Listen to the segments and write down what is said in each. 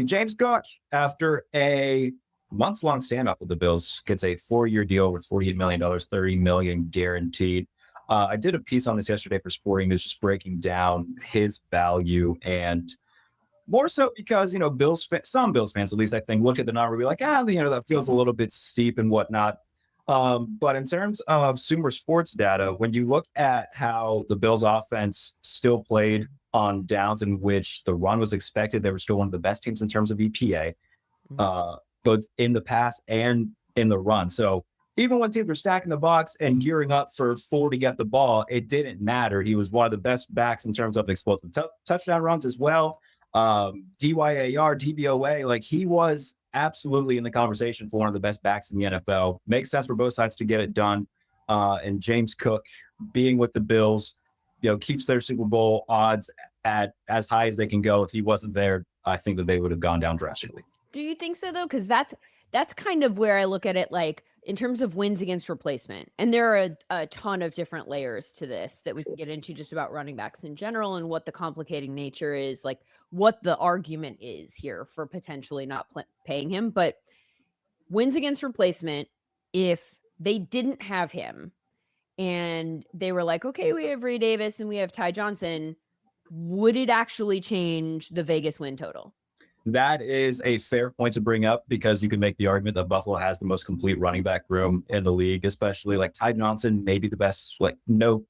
James Cook, after a months-long standoff with the Bills, gets a 4-year deal with $48 million, $30 million guaranteed. I did a piece on this yesterday for Sporting News, just breaking down his value, and more so because, some Bills fans, at least I think, look at the number and be like, that feels a little bit steep and whatnot. But in terms of Sumer Sports data, when you look at how the Bills offense still played on downs in which the run was expected, they were still one of the best teams in terms of EPA, both in the pass and in the run. So even when teams were stacking the box and gearing up for Fuller to get the ball, it didn't matter. He was one of the best backs in terms of explosive touchdown runs as well. DYAR, DBOA, like he was absolutely in the conversation for one of the best backs in the NFL. Makes sense for both sides to get it done. And James Cook being with the Bills, keeps their Super Bowl odds at as high as they can go. If he wasn't there, I think that they would have gone down drastically. Do you think so, though? Because that's kind of where I look at it, like in terms of wins against replacement. And there are a ton of different layers to this that we can get into just about running backs in general and what the complicating nature is, like what the argument is here for potentially not paying him. But wins against replacement, if they didn't have him and they were like, okay, we have Ray Davis and we have Ty Johnson, would it actually change the Vegas win total? That is a fair point to bring up because you can make the argument that Buffalo has the most complete running back room in the league, especially like Ty Johnson, maybe the best, no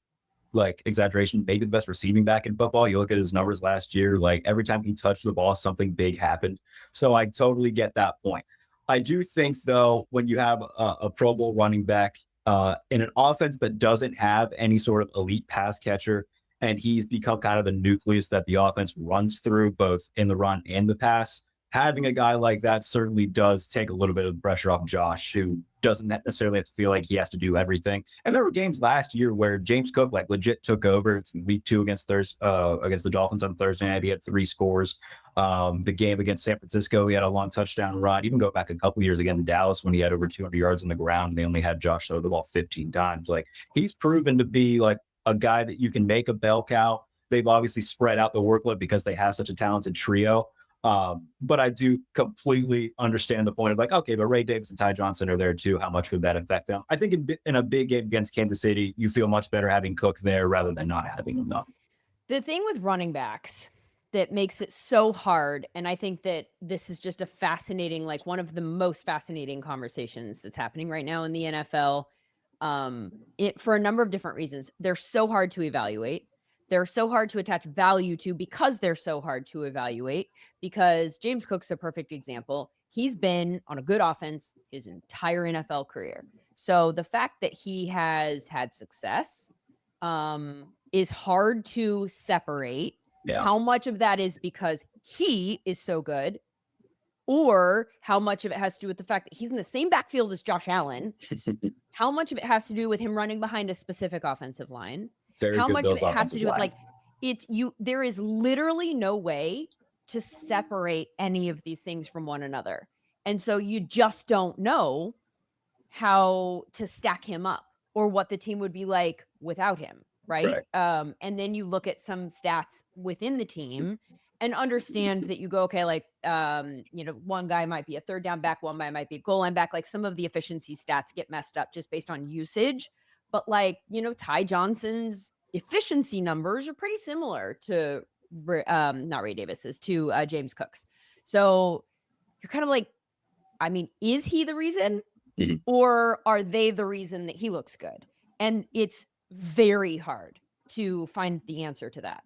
exaggeration, maybe the best receiving back in football. You look at his numbers last year, like every time he touched the ball, something big happened. So I totally get that point. I do think, though, when you have a Pro Bowl running back in an offense that doesn't have any sort of elite pass catcher, and he's become kind of the nucleus that the offense runs through both in the run and the pass, having a guy like that certainly does take a little bit of the pressure off Josh, who doesn't necessarily have to feel like he has to do everything. And there were games last year where James Cook legit took over. It's week 2 against the Dolphins on Thursday night. He had 3 scores. The game against San Francisco, he had a long touchdown run. Even go back a couple years against Dallas when he had over 200 yards on the ground. They only had Josh throw the ball 15 times. Like he's proven to be like a guy that you can make a bell cow. They've obviously spread out the workload because they have such a talented trio. But I do completely understand the point of like, okay, but Ray Davis and Ty Johnson are there too. How much could that affect them? I think in a big game against Kansas City, you feel much better having Cook there rather than not having him though. The thing with running backs that makes it so hard, and I think that this is just a fascinating, like one of the most fascinating conversations that's happening right now in the NFL, for a number of different reasons. They're so hard to evaluate. They're so hard to attach value to because they're so hard to evaluate, because James Cook's a perfect example. He's been on a good offense his entire NFL career. So the fact that he has had success is hard to separate. Yeah. How much of that is because he is so good, or how much of it has to do with the fact that he's in the same backfield as Josh Allen? How much of it has to do with him running behind a specific offensive line? How much of it has to do with like there is literally no way to separate any of these things from one another. And so you just don't know how to stack him up or what the team would be like without him. Right. And then you look at some stats within the team and understand that you go, okay, like, one guy might be a third down back, one guy might be a goal line back. Like some of the efficiency stats get messed up just based on usage. But like, Ty Johnson's efficiency numbers are pretty similar to not Ray Davis's, to James Cook's. So you're kind of like, I mean, is he the reason or are they the reason that he looks good? And it's very hard to find the answer to that.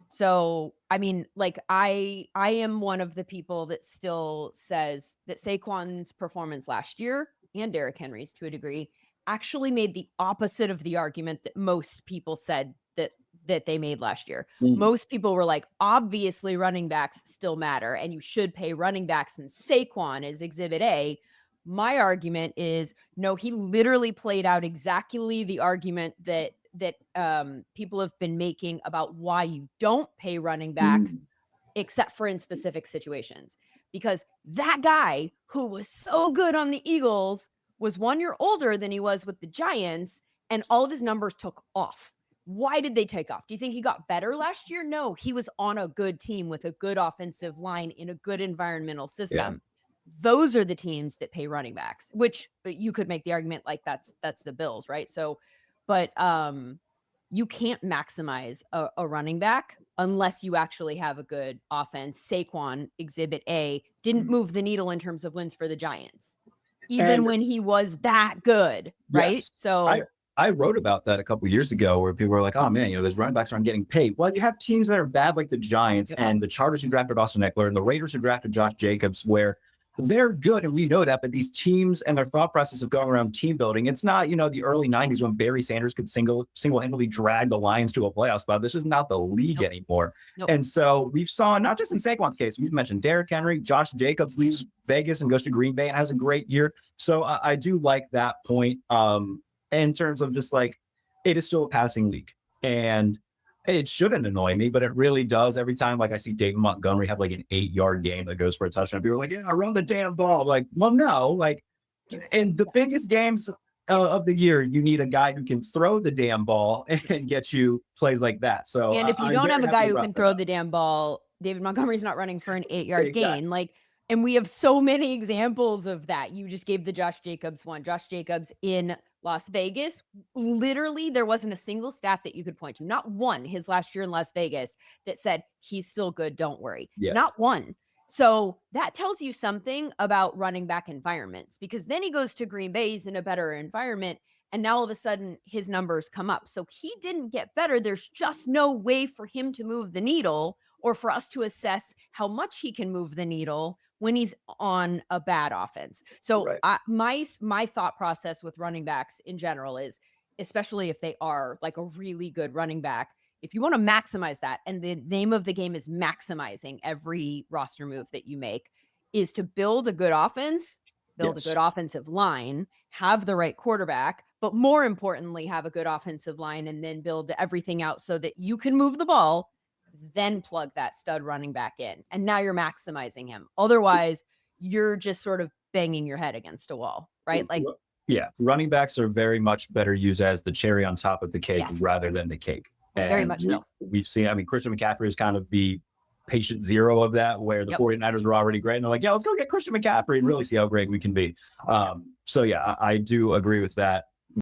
So, I mean, like I am one of the people that still says that Saquon's performance last year and Derrick Henry's to a degree actually made the opposite of the argument that most people said that they made last year. Most people were like, obviously running backs still matter and you should pay running backs, and Saquon is exhibit A. My argument is no, he literally played out exactly the argument that people have been making about why you don't pay running backs except for in specific situations, because that guy who was so good on the Eagles was 1 year older than he was with the Giants, and all of his numbers took off Why did they take off? Do you think he got better last year? No, he was on a good team with a good offensive line in a good environmental system. Those are the teams that pay running backs, which you could make the argument like that's the Bills, right? So, but you can't maximize a running back unless you actually have a good offense. Saquon, Exhibit A, didn't move the needle in terms of wins for the Giants, even when he was that good, right? Yes. So I wrote about that a couple of years ago where people were like, oh man, those running backs aren't getting paid. Well, you have teams that are bad like the Giants and the Chargers who drafted Austin Eckler and the Raiders who drafted Josh Jacobs, where they're good and we know that, but these teams and their thought process of going around team building, it's not, the early 90s when Barry Sanders could single-handedly drag the Lions to a playoff spot. This is not the league anymore. And so we've saw, not just in Saquon's case, we've mentioned Derrick Henry, Josh Jacobs leaves Vegas and goes to Green Bay and has a great year. So I do like that point. In terms of just like, it is still a passing league and it shouldn't annoy me, but it really does every time. Like I see David Montgomery have like an 8-yard game that goes for a touchdown. People are like, yeah, I run the damn ball. Like, well, no, like in the biggest games of the year, you need a guy who can throw the damn ball and get you plays like that. So, and if you don't have a guy who can throw the damn ball, David Montgomery's not running for an 8-yard gain. Like, and we have so many examples of that. You just gave the Josh Jacobs one. Josh Jacobs in Las Vegas, literally there wasn't a single stat that you could point to, not one, his last year in Las Vegas, that said he's still good, don't worry. Not one. So that tells you something about running back environments, because then he goes to Green Bay, he's in a better environment, and now all of a sudden his numbers come up. So he didn't get better. There's just no way for him to move the needle or for us to assess how much he can move the needle when he's on a bad offense. So my thought process with running backs in general is, especially if they are like a really good running back, if you want to maximize that, and the name of the game is maximizing every roster move that you make, is to build a good offense, build a good offensive line, have the right quarterback, but more importantly, have a good offensive line, and then build everything out so that you can move the ball, then plug that stud running back in. And now you're maximizing him. Otherwise, you're just sort of banging your head against a wall, right? Like, running backs are very much better used as the cherry on top of the cake rather than the cake. And very much so. We've seen, Christian McCaffrey is kind of the patient zero of that, where the 49ers were already great. And they're like, let's go get Christian McCaffrey and really see how great we can be. So I do agree with that.